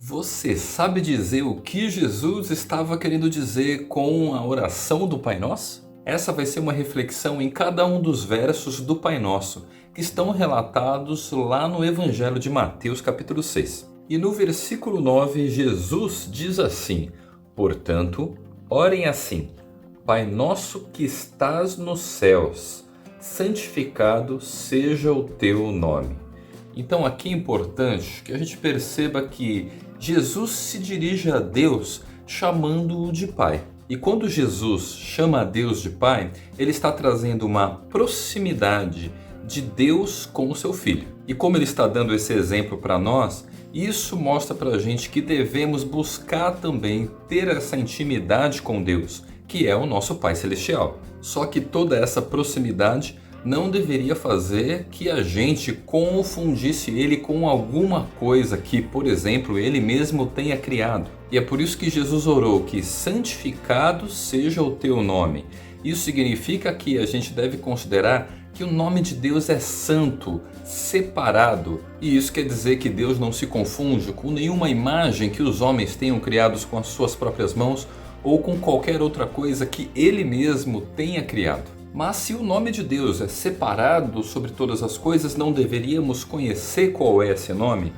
Você sabe dizer o que Jesus estava querendo dizer com a oração do Pai Nosso? Essa vai ser uma reflexão em cada um dos versos do Pai Nosso, que estão relatados lá no Evangelho de Mateus, capítulo 6. E no versículo 9, Jesus diz assim: Portanto, orem assim: Pai nosso que estás nos céus, santificado seja o teu nome. Então aqui é importante que a gente perceba que Jesus se dirige a Deus chamando-o de Pai. E quando Jesus chama a Deus de Pai, ele está trazendo uma proximidade de Deus com o seu Filho. E como ele está dando esse exemplo para nós, isso mostra para a gente que devemos buscar também ter essa intimidade com Deus, que é o nosso Pai Celestial. Só que toda essa proximidade não deveria fazer que a gente confundisse ele com alguma coisa que, por exemplo, ele mesmo tenha criado. E é por isso que Jesus orou que santificado seja o teu nome. Isso significa que a gente deve considerar que o nome de Deus é santo, separado. E isso quer dizer que Deus não se confunde com nenhuma imagem que os homens tenham criados com as suas próprias mãos ou com qualquer outra coisa que ele mesmo tenha criado. Mas se o nome de Deus é separado sobre todas as coisas, não deveríamos conhecer qual é esse nome?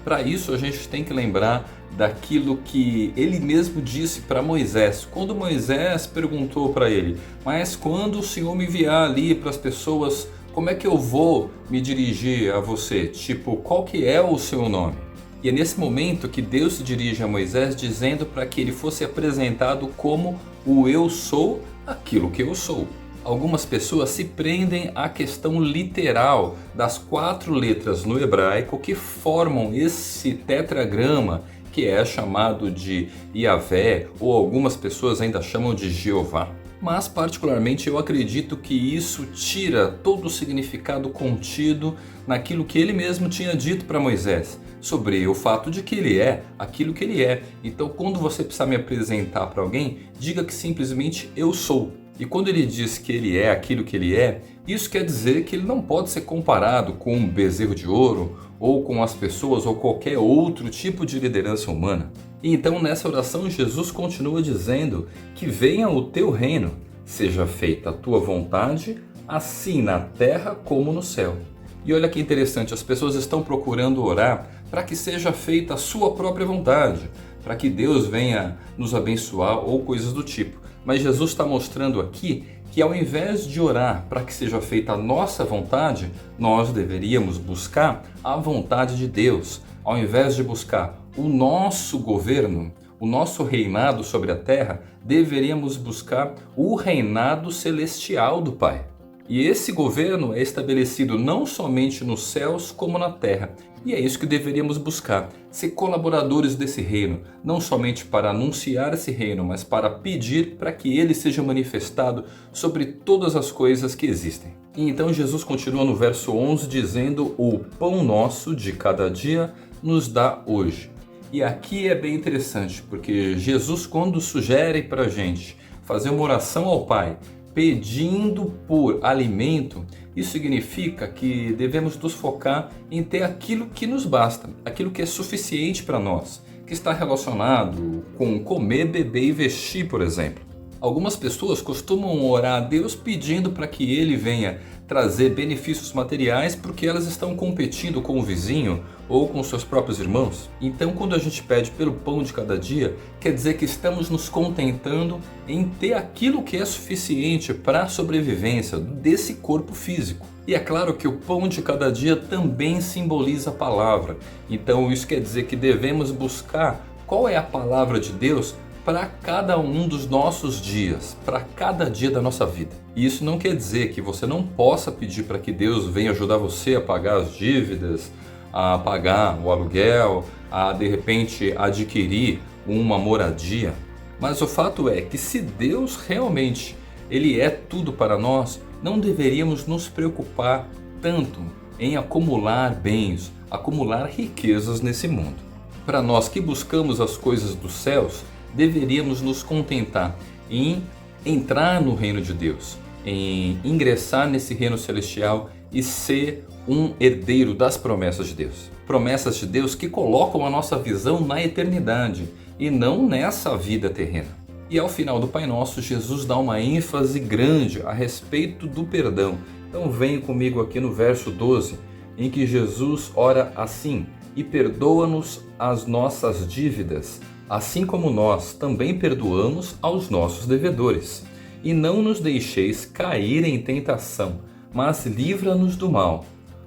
Para isso a gente tem que lembrar daquilo que ele mesmo disse para Moisés. Quando Moisés perguntou para ele: mas quando o Senhor me enviar ali para as pessoas, como é que eu vou me dirigir a você? Tipo, qual que é o seu nome? E é nesse momento que Deus se dirige a Moisés dizendo para que ele fosse apresentado como o eu sou aquilo que eu sou. Algumas pessoas se prendem à questão literal das 4 letras no hebraico que formam esse tetragrama que é chamado de Yahvé, ou algumas pessoas ainda chamam de Jeová. Mas particularmente eu acredito que isso tira todo o significado contido naquilo que ele mesmo tinha dito para Moisés, sobre o fato de que ele é aquilo que ele é. Então quando você precisar me apresentar para alguém, diga que simplesmente eu sou. E quando ele diz que ele é aquilo que ele é, isso quer dizer que ele não pode ser comparado com um bezerro de ouro, ou com as pessoas, ou qualquer outro tipo de liderança humana. E então nessa oração Jesus continua dizendo que venha o teu reino, seja feita a tua vontade, assim na terra como no céu. E olha que interessante, as pessoas estão procurando orar para que seja feita a sua própria vontade, para que Deus venha nos abençoar ou coisas do tipo. Mas Jesus está mostrando aqui que ao invés de orar para que seja feita a nossa vontade, nós deveríamos buscar a vontade de Deus. Ao invés de buscar o nosso governo, o nosso reinado sobre a terra, deveríamos buscar o reinado celestial do Pai. E esse governo é estabelecido não somente nos céus como na terra. E é isso que deveríamos buscar, ser colaboradores desse reino, não somente para anunciar esse reino, mas para pedir para que ele seja manifestado sobre todas as coisas que existem. E então Jesus continua no verso 11 dizendo: o pão nosso de cada dia nos dá hoje. E aqui é bem interessante, porque Jesus, quando sugere para a gente fazer uma oração ao Pai, pedindo por alimento, isso significa que devemos nos focar em ter aquilo que nos basta, aquilo que é suficiente para nós, que está relacionado com comer, beber e vestir, por exemplo. Algumas pessoas costumam orar a Deus pedindo para que Ele venha trazer benefícios materiais porque elas estão competindo com o vizinho ou com seus próprios irmãos. Então quando a gente pede pelo pão de cada dia, quer dizer que estamos nos contentando em ter aquilo que é suficiente para a sobrevivência desse corpo físico. E é claro que o pão de cada dia também simboliza a palavra. Então isso quer dizer que devemos buscar qual é a palavra de Deus para cada um dos nossos dias, para cada dia da nossa vida. E isso não quer dizer que você não possa pedir para que Deus venha ajudar você a pagar as dívidas, a pagar o aluguel, a de repente adquirir uma moradia. Mas o fato é que se Deus realmente ele é tudo para nós, não deveríamos nos preocupar tanto em acumular bens, acumular riquezas nesse mundo. Para nós que buscamos as coisas dos céus, deveríamos nos contentar em entrar no reino de Deus, em ingressar nesse reino celestial e ser um herdeiro das promessas de Deus. Promessas de Deus que colocam a nossa visão na eternidade e não nessa vida terrena. E ao final do Pai Nosso, Jesus dá uma ênfase grande a respeito do perdão. Então venha comigo aqui no verso 12, em que Jesus ora assim: e perdoa-nos as nossas dívidas, assim como nós também perdoamos aos nossos devedores. E não nos deixeis cair em tentação, mas livra-nos do mal.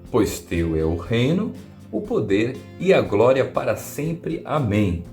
Pois teu é o reino, o poder e a glória para sempre. Amém.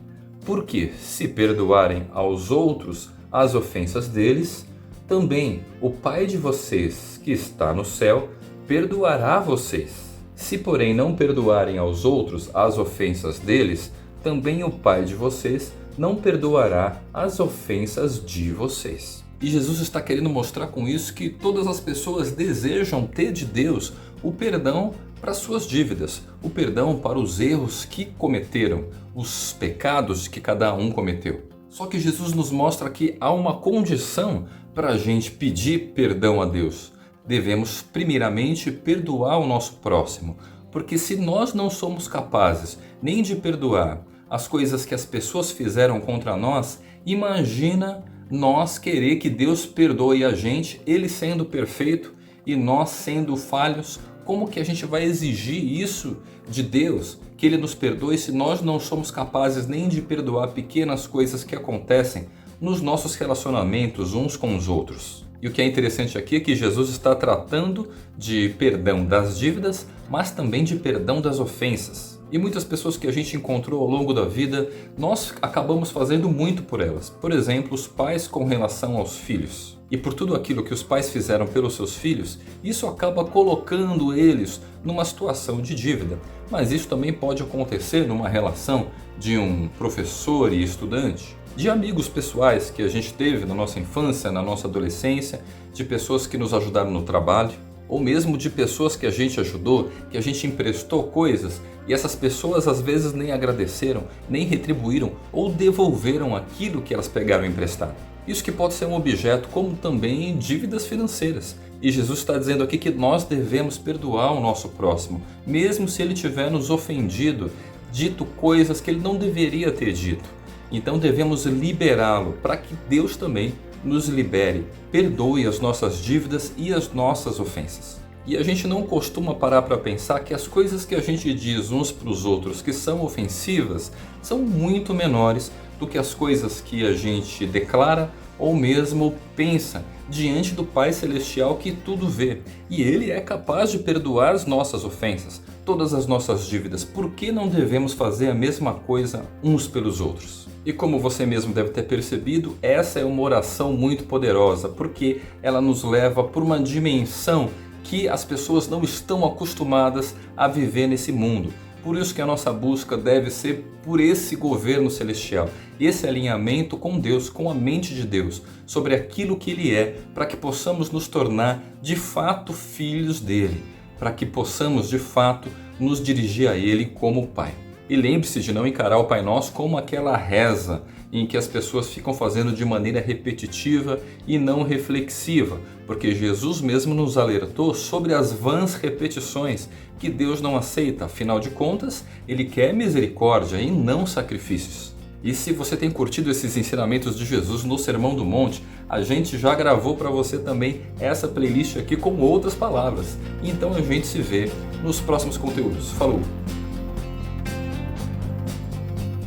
Porque se perdoarem aos outros as ofensas deles, também o Pai de vocês que está no céu perdoará vocês. Se porém não perdoarem aos outros as ofensas deles, também o Pai de vocês não perdoará as ofensas de vocês. E Jesus está querendo mostrar com isso que todas as pessoas desejam ter de Deus o perdão para suas dívidas, o perdão para os erros que cometeram, os pecados que cada um cometeu. Só que Jesus nos mostra que há uma condição para a gente pedir perdão a Deus. Devemos primeiramente perdoar o nosso próximo, porque se nós não somos capazes nem de perdoar as coisas que as pessoas fizeram contra nós, imagina nós querer que Deus perdoe a gente, Ele sendo perfeito e nós sendo falhos. Como que a gente vai exigir isso de Deus, que Ele nos perdoe, se nós não somos capazes nem de perdoar pequenas coisas que acontecem nos nossos relacionamentos uns com os outros? E o que é interessante aqui é que Jesus está tratando de perdão das dívidas, mas também de perdão das ofensas. E muitas pessoas que a gente encontrou ao longo da vida, nós acabamos fazendo muito por elas. Por exemplo, os pais com relação aos filhos. E por tudo aquilo que os pais fizeram pelos seus filhos, isso acaba colocando eles numa situação de dívida. Mas isso também pode acontecer numa relação de um professor e estudante, de amigos pessoais que a gente teve na nossa infância, na nossa adolescência, de pessoas que nos ajudaram no trabalho, ou mesmo de pessoas que a gente ajudou, que a gente emprestou coisas e essas pessoas às vezes nem agradeceram, nem retribuíram ou devolveram aquilo que elas pegaram emprestado. Isso que pode ser um objeto, como também dívidas financeiras. E Jesus está dizendo aqui que nós devemos perdoar o nosso próximo, mesmo se ele tiver nos ofendido, dito coisas que ele não deveria ter dito. Então devemos liberá-lo para que Deus também nos libere, perdoe as nossas dívidas e as nossas ofensas. E a gente não costuma parar para pensar que as coisas que a gente diz uns para os outros que são ofensivas são muito menores do que as coisas que a gente declara ou mesmo pensa diante do Pai Celestial que tudo vê. E Ele é capaz de perdoar as nossas ofensas, todas as nossas dívidas. Por que não devemos fazer a mesma coisa uns pelos outros? E como você mesmo deve ter percebido, essa é uma oração muito poderosa, porque ela nos leva por uma dimensão que as pessoas não estão acostumadas a viver nesse mundo. Por isso que a nossa busca deve ser por esse governo celestial, esse alinhamento com Deus, com a mente de Deus, sobre aquilo que Ele é, para que possamos nos tornar de fato filhos dEle, para que possamos de fato nos dirigir a Ele como Pai. E lembre-se de não encarar o Pai Nosso como aquela reza em que as pessoas ficam fazendo de maneira repetitiva e não reflexiva, porque Jesus mesmo nos alertou sobre as vãs repetições que Deus não aceita. Afinal de contas, Ele quer misericórdia e não sacrifícios. E se você tem curtido esses ensinamentos de Jesus no Sermão do Monte, a gente já gravou para você também essa playlist aqui com outras palavras. Então a gente se vê nos próximos conteúdos. Falou!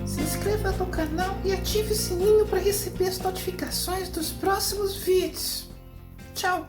Se inscreva no canal e ative o sininho para receber as notificações dos próximos vídeos. Tchau!